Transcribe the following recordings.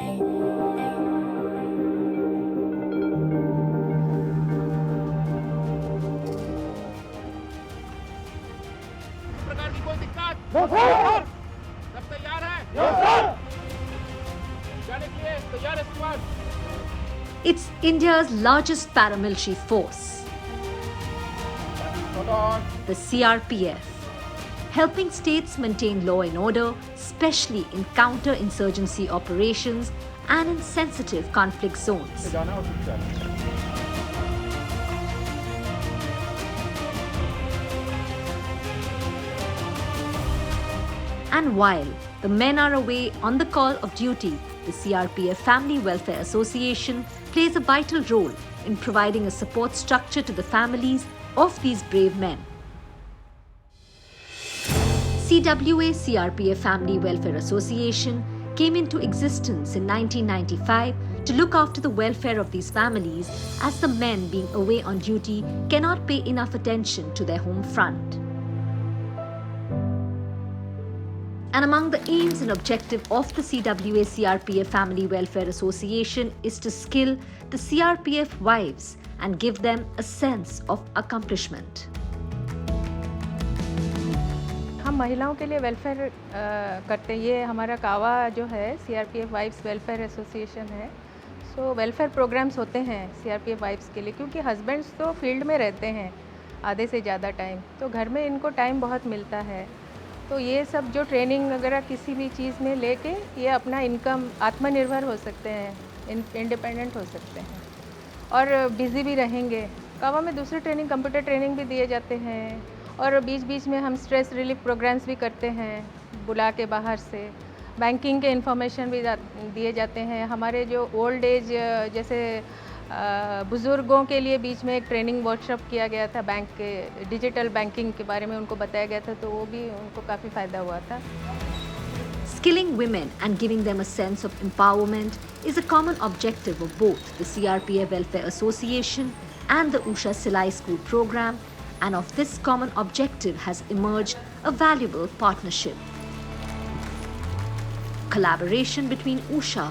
प्रकार की कोई दिक्कत? No sir. सब तैयार है? Yes sir. जाने के लिए तैयार है squad? It's India's largest paramilitary force, the CRPF, helping states maintain law and order, especially in counter-insurgency operations and in sensitive conflict zones. And while the men are away on the call of duty, the CRPF Family Welfare Association plays a vital role in providing a support structure to the families of these brave men. CWA CRPF Family Welfare Association came into existence in 1995 to look after the welfare of these families, as the men being away on duty cannot pay enough attention to their home front. And among the aims and objective of the CWA CRPF Family Welfare Association is to skill the CRPF wives and give them a sense of accomplishment. हम महिलाओं के लिए welfare करते हैं। ये हमारा कावा जो है सीआरपीएफ वाइफ्स वेलफेयर एसोसिएशन है। सो वेलफेयर प्रोग्राम्स होते हैं सीआरपीएफ वाइफ्स के लिए, क्योंकि हस्बैंड्स तो फील्ड में रहते हैं आधे से ज़्यादा टाइम, तो घर में इनको टाइम बहुत मिलता है। तो ये सब जो ट्रेनिंग वगैरह किसी भी चीज़ में लेके ये अपना इनकम आत्मनिर्भर हो सकते हैं, इंडिपेंडेंट हो सकते हैं और बिज़ी भी रहेंगे। कावा में दूसरी ट्रेनिंग, कंप्यूटर ट्रेनिंग भी दिए जाते हैं और बीच बीच में हम स्ट्रेस रिलीफ प्रोग्राम्स भी करते हैं बुला के बाहर से। बैंकिंग के इन्फॉर्मेशन भी दिए जाते हैं। हमारे जो ओल्ड एज जैसे बुज़ुर्गों के लिए बीच में एक ट्रेनिंग वर्कशॉप किया गया था, बैंक के डिजिटल बैंकिंग के बारे में उनको बताया गया था, तो वो भी उनको काफ़ी फ़ायदा हुआ था। Skilling women and giving them a sense of empowerment is a common objective of both the CRPF Welfare Association and the Usha Silai School program, and of this common objective has emerged a valuable partnership. Collaboration between Usha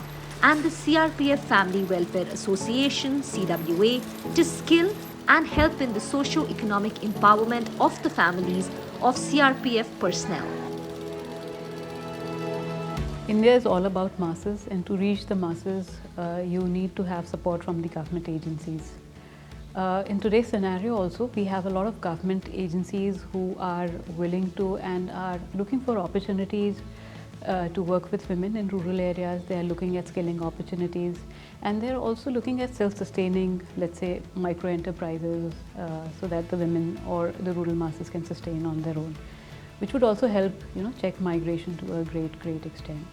and the CRPF Family Welfare Association (CWA) to skill and help in the socio-economic empowerment of the families of CRPF personnel. India is all about masses, and to reach the masses, you need to have support from the government agencies. In today's scenario also, we have a lot of government agencies who are willing to and are looking for opportunities to work with women in rural areas. They are looking at skilling opportunities, and they're also looking at self-sustaining, let's say, micro-enterprises so that the women or the rural masses can sustain on their own, which would also help, check migration to a great extent.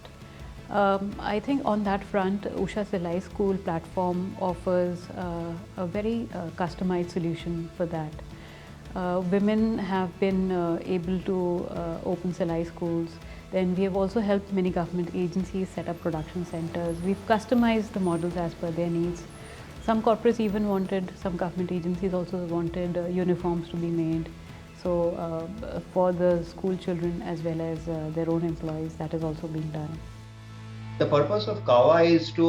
I think on that front, Usha Silai School platform offers a very customized solution for that. Women have been able to open Silai schools. Then we have also helped many government agencies set up production centers. We've customized the models as per their needs. Some corporates even wanted, some government agencies also wanted uniforms to be made. So for the school children as well as their own employees, that is also being done. The purpose of Kawa is to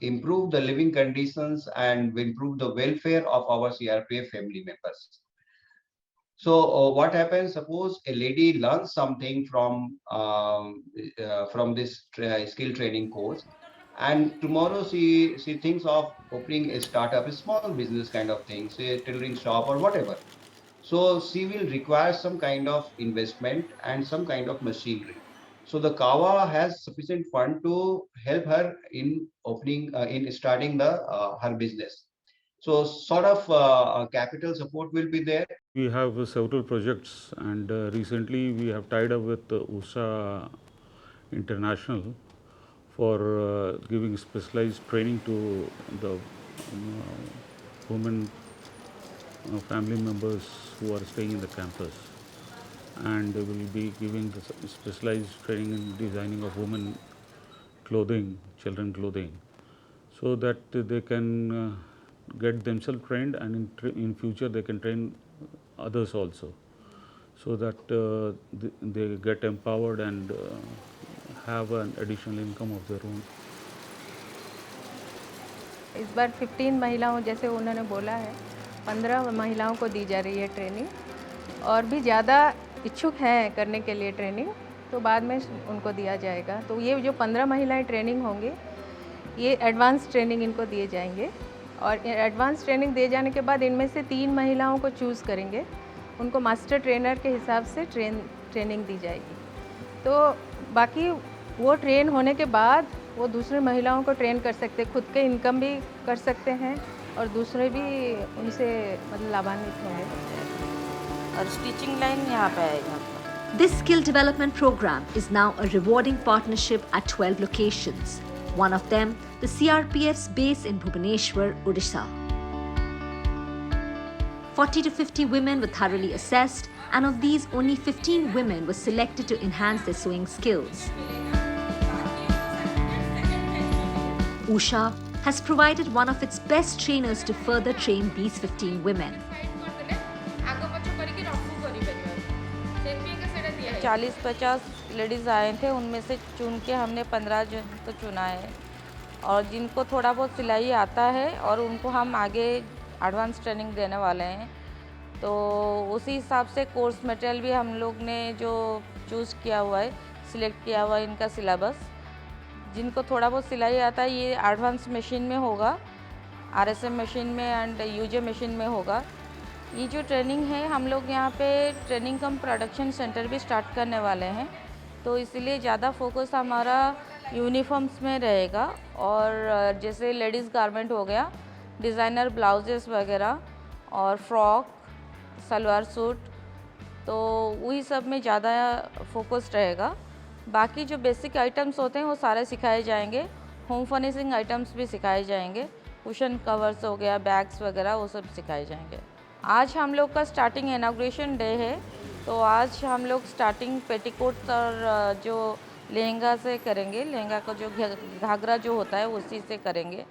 improve the living conditions and improve the welfare of our CRPF family members. So what happens? Suppose a lady learns something from this skill training course, and tomorrow she thinks of opening a startup, a small business kind of thing, say a tailoring shop or whatever. So she will require some kind of investment and some kind of machinery. So the Kawa has sufficient fund to help her in opening, in starting the her business. So sort of capital support will be there. We have several projects, and recently we have tied up with Usha International for giving specialized training to the women family members who are staying in the campus, and they will be giving the specialized training in designing of women clothing, children clothing, so that they can get themselves trained, and in future they can train others also. so that they get empowered and have an additional income of their own. इस बार 15 महिलाओं, जैसे उन्होंने बोला है, 15 महिलाओं को दी जा रही है ट्रेनिंग, और भी ज़्यादा इच्छुक हैं करने के लिए ट्रेनिंग, तो बाद में उनको दिया जाएगा। तो ये जो 15 महिलाएं ट्रेनिंग होंगी, ये एडवांस ट्रेनिंग इनको दिए जाएंगे, और एडवांस ट्रेनिंग दिए जाने के बाद इनमें से 3 महिलाओं को चूज़ करेंगे, उनको मास्टर ट्रेनर के हिसाब से ट्रेनिंग दी जाएगी। तो बाकी वो ट्रेन होने के बाद वो दूसरी महिलाओं को ट्रेन कर सकते, खुद के इनकम भी कर सकते हैं और दूसरे भी उनसे मतलब लाभान्वित होंगे। और स्टिचिंग लाइन यहाँ पे आएगा। This skill development program is now a rewarding partnership at 12 locations. One of them, the CRPF's base in Bhubaneswar, Odisha. 40 to 50 women were thoroughly assessed, and of these, only 15 women were selected to enhance their sewing skills. Usha has provided one of its best trainers to further train these 15 women. 40-50 ladies आए थे, उनमें से चुन के हमने 15 जन को चुना है, और जिनको थोड़ा बहुत सिलाई आता है और उनको हम आगे एडवांस ट्रेनिंग देने वाले हैं। तो उसी हिसाब से कोर्स मटेरियल भी हम लोग ने जो चूज़ किया हुआ है, सिलेक्ट किया हुआ है इनका सिलेबस। जिनको थोड़ा बहुत सिलाई आता है ये एडवांस मशीन में होगा, RSM मशीन में एंड UJ मशीन में होगा। ये जो ट्रेनिंग है, हम लोग यहाँ पे ट्रेनिंग कम प्रोडक्शन सेंटर भी स्टार्ट करने वाले हैं, तो इसलिए ज़्यादा फोकस हमारा यूनिफॉर्म्स में रहेगा। और जैसे लेडीज़ गारमेंट हो गया, डिज़ाइनर ब्लाउजेस वगैरह और फ्रॉक, सलवार सूट, तो वही सब में ज़्यादा फोकस रहेगा। बाकी जो बेसिक आइटम्स होते हैं वो सारे सिखाए जाएंगे। होम फर्निशिंग आइटम्स भी सिखाए जाएंगे, कुशन कवर्स हो गया, बैग्स वगैरह, वो सब सिखाए जाएंगे। आज हम लोग का स्टार्टिंग इनॉग्रेशन डे है, तो आज हम लोग स्टार्टिंग पेटीकोट और जो लहंगा से करेंगे। लहंगा का जो घाघरा जो होता है उसी से करेंगे,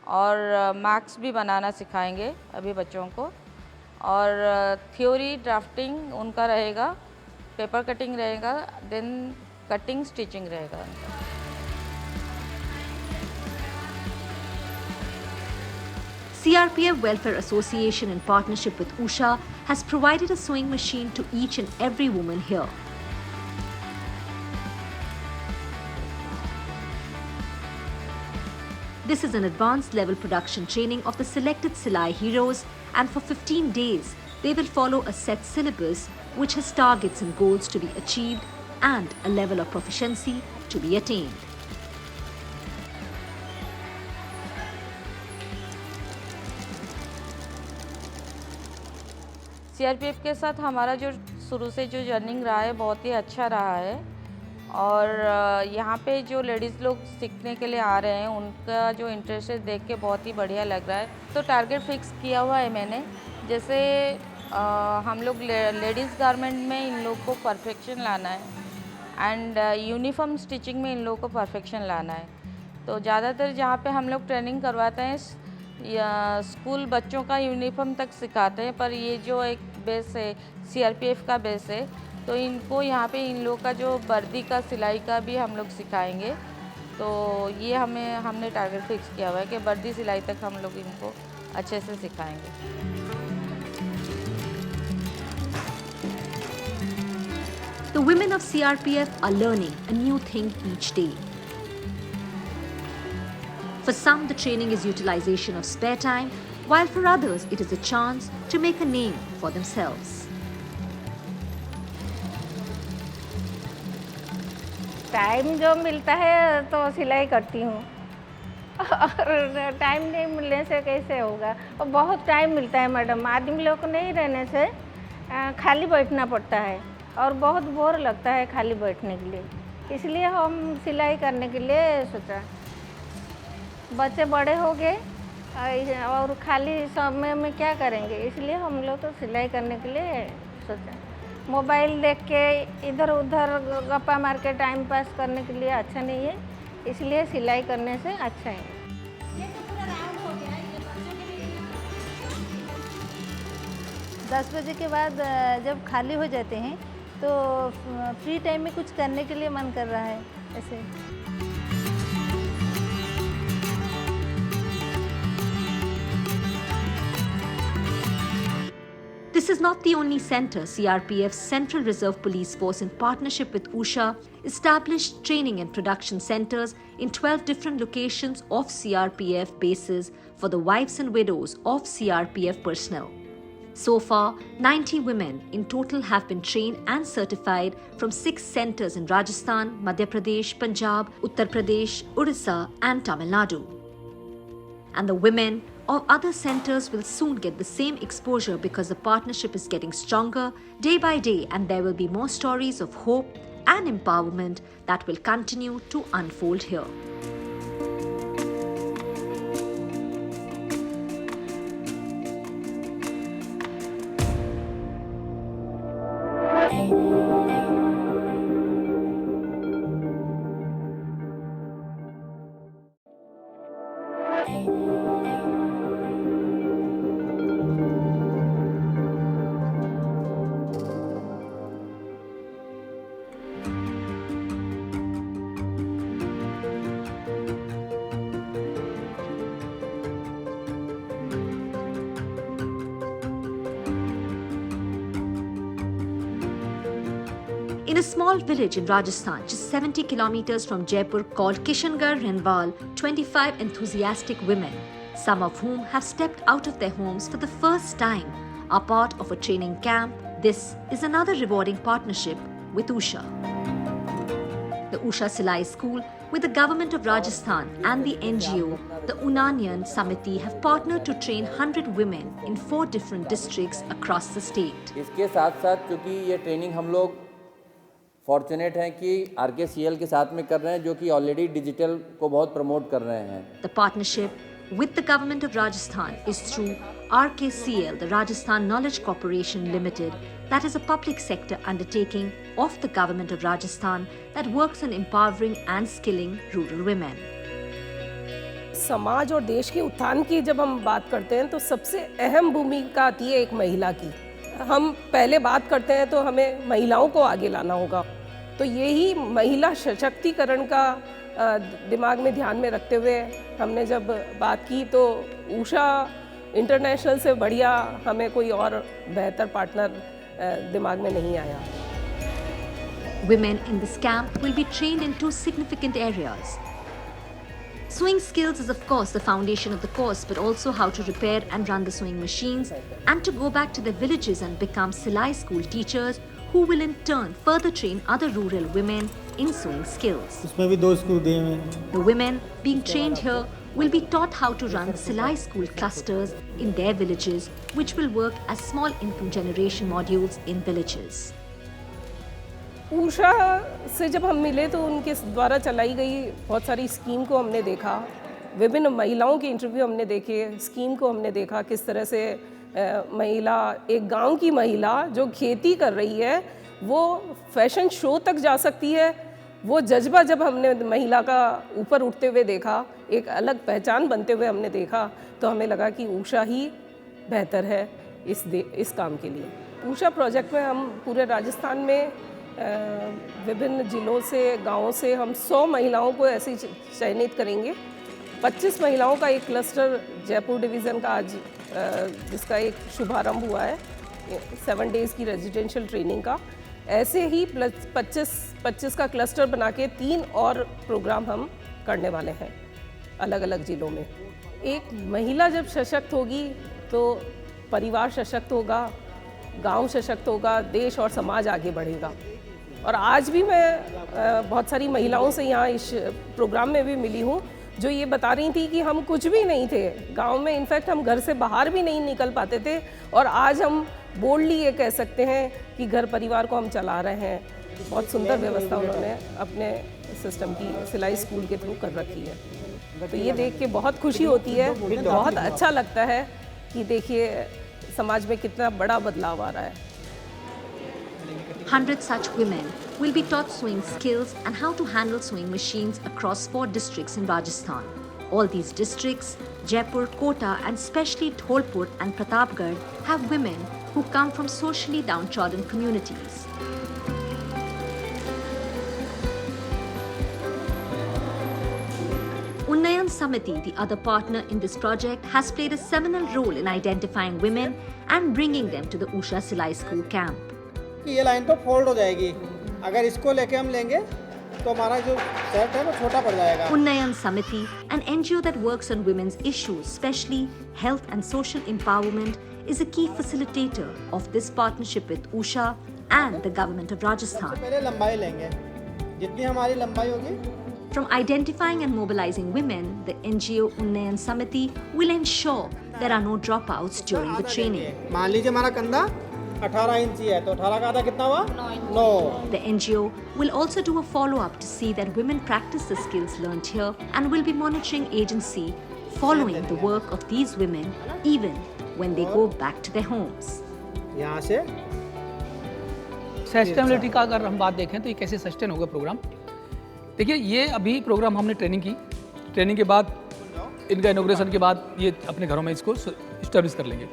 और मास्क भी बनाना सिखाएंगे अभी बच्चों को। और थ्योरी ड्राफ्टिंग उनका रहेगा, पेपर कटिंग रहेगा, देन कटिंग स्टिचिंग रहेगा। CRPF Welfare Association, in partnership with Usha, has provided a sewing machine to each and every woman here. This is an advanced level production training of the selected Silai heroes, and for 15 days, they will follow a set syllabus which has targets and goals to be achieved and a level of proficiency to be attained. CRPF के साथ हमारा जो शुरू से जो journeying रहा है बहुत ही अच्छा रहा है, और यहाँ पे जो लेडीज़ लोग सीखने के लिए आ रहे हैं उनका जो इंटरेस्ट है देख के बहुत ही बढ़िया लग रहा है। तो टारगेट फिक्स किया हुआ है मैंने, जैसे हम लोग लेडीज़ गारमेंट में इन लोग को परफेक्शन लाना है, एंड यूनिफॉर्म स्टिचिंग में इन लोग को परफेक्शन लाना है। तो ज़्यादातर जहाँ पे हम लोग ट्रेनिंग करवाते हैं या स्कूल बच्चों का यूनिफॉर्म तक सिखाते हैं, पर ये जो एक बेस है CRPF का बेस है, तो इनको यहाँ पे इन लोग का जो वर्दी का सिलाई का भी हम लोग सिखाएंगे। तो ये हमने टारगेट फिक्स किया हुआ है कि वर्दी सिलाई तक हम लोग इनको अच्छे से सिखाएंगे। The women of CRPF are learning a new thing each day. For some, the training is utilization of spare time, while for others, it is a chance to make a name for themselves. Time जो मिलता है तो सिलाई करती हूँ, और time नहीं मिलने से कैसे होगा। और बहुत टाइम मिलता है मैडम, आदमी लोग को नहीं रहने से खाली बैठना पड़ता है, और बहुत बोर लगता है खाली बैठने के लिए, इसलिए हम सिलाई करने के लिए सोचा। बच्चे बड़े हो गए और खाली समय में क्या करेंगे, इसलिए हम लोग तो सिलाई करने के लिए सोचा। मोबाइल देख के इधर उधर गप्पा मार के टाइम पास करने के लिए अच्छा नहीं है, इसलिए सिलाई करने से अच्छा है। 10 बजे के बाद जब खाली हो जाते हैं तो फ्री टाइम में कुछ करने के लिए मन कर रहा है ऐसे। This is not the only center. CRPF's Central Reserve Police Force, in partnership with Usha, established training and production centers in 12 different locations of CRPF bases for the wives and widows of CRPF personnel. So far, 90 women in total have been trained and certified from 6 centers in Rajasthan, Madhya Pradesh, Punjab, Uttar Pradesh, Orissa, and Tamil Nadu. And the women of other centers will soon get the same exposure because the partnership is getting stronger day by day, and there will be more stories of hope and empowerment that will continue to unfold here. In a small village in Rajasthan, just 70 kilometers from Jaipur, called Kishangarh Renwal, 25 enthusiastic women, some of whom have stepped out of their homes for the first time, are part of a training camp. This is another rewarding partnership with Usha. The Usha Silai School, with the government of Rajasthan and the NGO, the Unanyan Samiti, have partnered to train 100 women in 4 different districts across the state. इसके साथ साथ क्योंकि ये training हम लोग fortunate हैं कि RKCL के साथ में कर रहे हैं, जो कि ऑलरेडी डिजिटल को बहुत प्रमोट कर रहे हैं. The partnership with the government of Rajasthan is through RKCL, the Rajasthan Knowledge Corporation Limited, that is a public sector undertaking of the government of Rajasthan that works on empowering and skilling rural women. समाज और देश के उत्थान की जब हम बात करते हैं तो सबसे अहम भूमिका आती है एक महिला की. हम पहले बात करते हैं तो हमें महिलाओं को आगे लाना होगा, तो यही महिला सशक्तिकरण का दिमाग में ध्यान में रखते हुए हमने जब बात की तो उषा इंटरनेशनल से बढ़िया हमें कोई और बेहतर पार्टनर दिमाग में नहीं आया. Women in this camp will be trained in 2 significant areas. Sewing skills is of course the foundation of the course, but also how to repair and run the sewing machines and to go back to their villages and become Silai school teachers who will in turn further train other rural women in sewing skills. उसमें भी 2 school दिए हुए हैं. The women being trained here will be taught how to run Silai school clusters in their villages, which will work as small income generation modules in villages. Usha से जब हम मिले तो उनके द्वारा चलाई गई बहुत सारी स्कीम को हमने देखा, विभिन्न महिलाओं के इंटरव्यू हमने देखे, स्कीम को हमने देखा किस तरह से महिला, एक गांव की महिला जो खेती कर रही है वो फैशन शो तक जा सकती है. वो जज्बा जब हमने महिला का ऊपर उठते हुए देखा, एक अलग पहचान बनते हुए हमने देखा, तो हमें लगा कि उषा ही बेहतर है इस काम के लिए. उषा प्रोजेक्ट में हम पूरे राजस्थान में विभिन्न जिलों से, गांवों से हम 100 महिलाओं को ऐसे चयनित करेंगे. 25 महिलाओं का एक क्लस्टर जयपुर डिवीज़न का आज जिसका एक शुभारंभ हुआ है 7 डेज़ की रेजिडेंशियल ट्रेनिंग का. ऐसे ही 25 का क्लस्टर बना के 3 और प्रोग्राम हम करने वाले हैं अलग अलग ज़िलों में. एक महिला जब सशक्त होगी तो परिवार सशक्त होगा, गांव सशक्त होगा, देश और समाज आगे बढ़ेगा. और आज भी मैं बहुत सारी महिलाओं से यहाँ इस प्रोग्राम में भी मिली हूँ जो ये बता रही थी कि हम कुछ भी नहीं थे गांव में, इनफैक्ट हम घर से बाहर भी नहीं निकल पाते थे, और आज हम बोल्डली ये कह सकते हैं कि घर परिवार को हम चला रहे हैं. बहुत सुंदर व्यवस्था उन्होंने अपने सिस्टम की सिलाई स्कूल के थ्रू कर रखी है. तो ये देख के बहुत खुशी होती है, बहुत अच्छा लगता है कि देखिए समाज में कितना बड़ा बदलाव आ रहा है. 100 such women will be taught sewing skills and how to handle sewing machines across 4 districts in Rajasthan. All these districts, Jaipur, Kota and especially Dholpur and Pratapgarh, have women who come from socially downtrodden communities. Unnayan Samiti, the other partner in this project, has played a seminal role in identifying women and bringing them to the Usha Silai School camp. ये line तो fold हो जाएगी, अगर इसको लेके हम लेंगे तो हमारा जो सेट है वो छोटा पड़ जाएगा. Unnayan Samiti, an NGO that works on women's issues, especially health and social empowerment, is a key facilitator of this partnership with Usha and the government of Rajasthan. पहले लंबाई लेंगे, जितनी हमारी लंबाई होगी. From identifying and mobilizing women, the NGO Unnayan Samiti will ensure there are no dropouts during the training. मान लीजिए हमारा कंधा 18 इंची है, तो 18 का आधा कितना हुआ? 9. The NGO will also do a follow-up to see that women practice the skills learned here and will be monitoring agency following the work of these women even when they go back to their homes. यहाँ से sustainability का अगर हम बात देखें तो ये कैसे सस्टेन होगा प्रोग्राम. देखिए ये अभी प्रोग्राम हमने ट्रेनिंग की, ट्रेनिंग के बाद इनका इनॉग्रेशन के बाद ये अपने घरों में इसको इस्टेब्लिश कर लेंगे.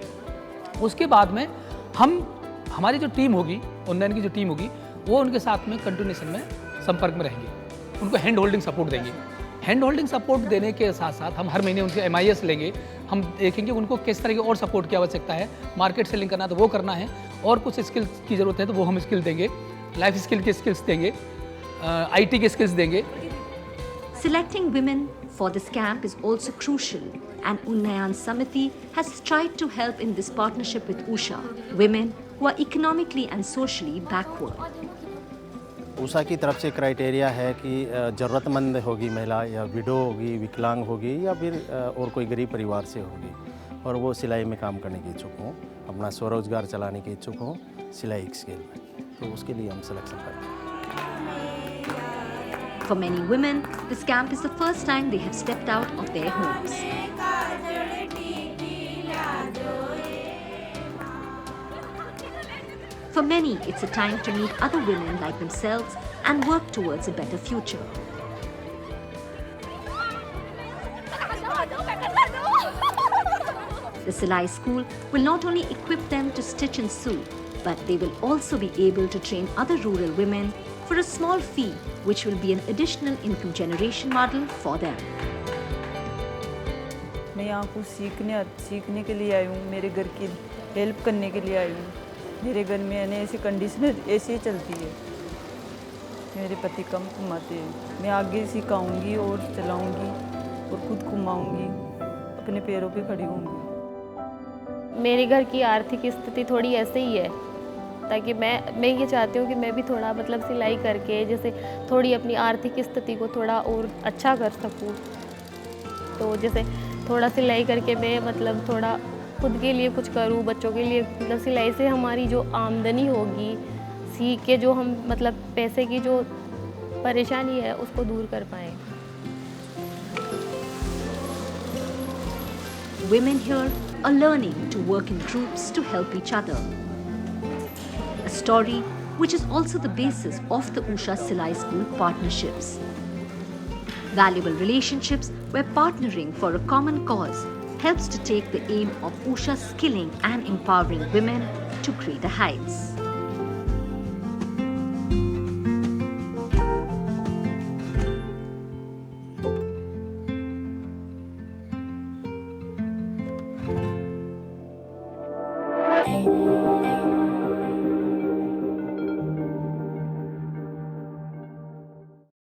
उसके बाद में हमारी जो टीम होगी, उन्नयन की जो टीम होगी, वो उनके साथ में कंटिन्यूएशन में संपर्क में रहेंगे, उनको हैंड होल्डिंग सपोर्ट देंगे. हैंड होल्डिंग सपोर्ट देने के साथ साथ हम हर महीने उनके MIS लेंगे, हम देखेंगे उनको किस तरह की और सपोर्ट की आवश्यकता है. मार्केट सेलिंग करना तो वो करना है, और कुछ स्किल की ज़रूरत है तो वो हम स्किल देंगे, लाइफ स्किल के स्किल्स देंगे, IT के स्किल्स देंगे. Selecting women for this camp is also crucial, and Unnayan Samiti has tried to help in this partnership with Usha, women who are economically and socially backward. Usha की तरफ से criteria है कि ज़रूरतमंद होगी महिला, या विडो होगी, विकलांग होगी, या फिर और कोई गरीब परिवार से होगी, और वो सिलाई में काम करने की इच्छुक हों, अपना स्वरोजगार चलाने के इच्छुक हों सिलाई स्किल में, तो उसके लिए हम सिलेक्शन करते हैं. For many women, this camp is the first time they have stepped out of their homes. For many, it's a time to meet other women like themselves and work towards a better future. The Silai School will not only equip them to stitch and sew, but they will also be able to train other rural women for a small fee, which will be an additional income generation model for them. मैं यहाँ कुछ सीखने के लिए आई हूँ, मेरे घर की हेल्प करने के लिए आई हूँ. मेरे घर में यानी ऐसी कंडीशन ऐसी चलती है, मेरे पति कम कमाते हैं. मैं आगे सिखाऊंगी और चलाऊंगी और खुद कमाऊंगी, अपने पैरों पे खड़ी होंगी. मेरे घर की आर्थिक स्थिति थोड़ी ऐसे ही है, ताकि मैं ये चाहती हूँ कि मैं भी थोड़ा मतलब सिलाई करके जैसे थोड़ी अपनी आर्थिक स्थिति को थोड़ा और अच्छा कर सकूँ. तो जैसे थोड़ा सिलाई करके मैं मतलब थोड़ा खुद के लिए कुछ करूँ, बच्चों के लिए, मतलब सिलाई से हमारी जो आमदनी होगी, सीख के जो हम मतलब पैसे की जो परेशानी है उसको दूर कर पाएँ. Women here are learning to work in groups to help each other. A story which is also the basis of the Usha Silai School partnerships. Valuable relationships where partnering for a common cause helps to take the aim of Usha skilling and empowering women to greater heights.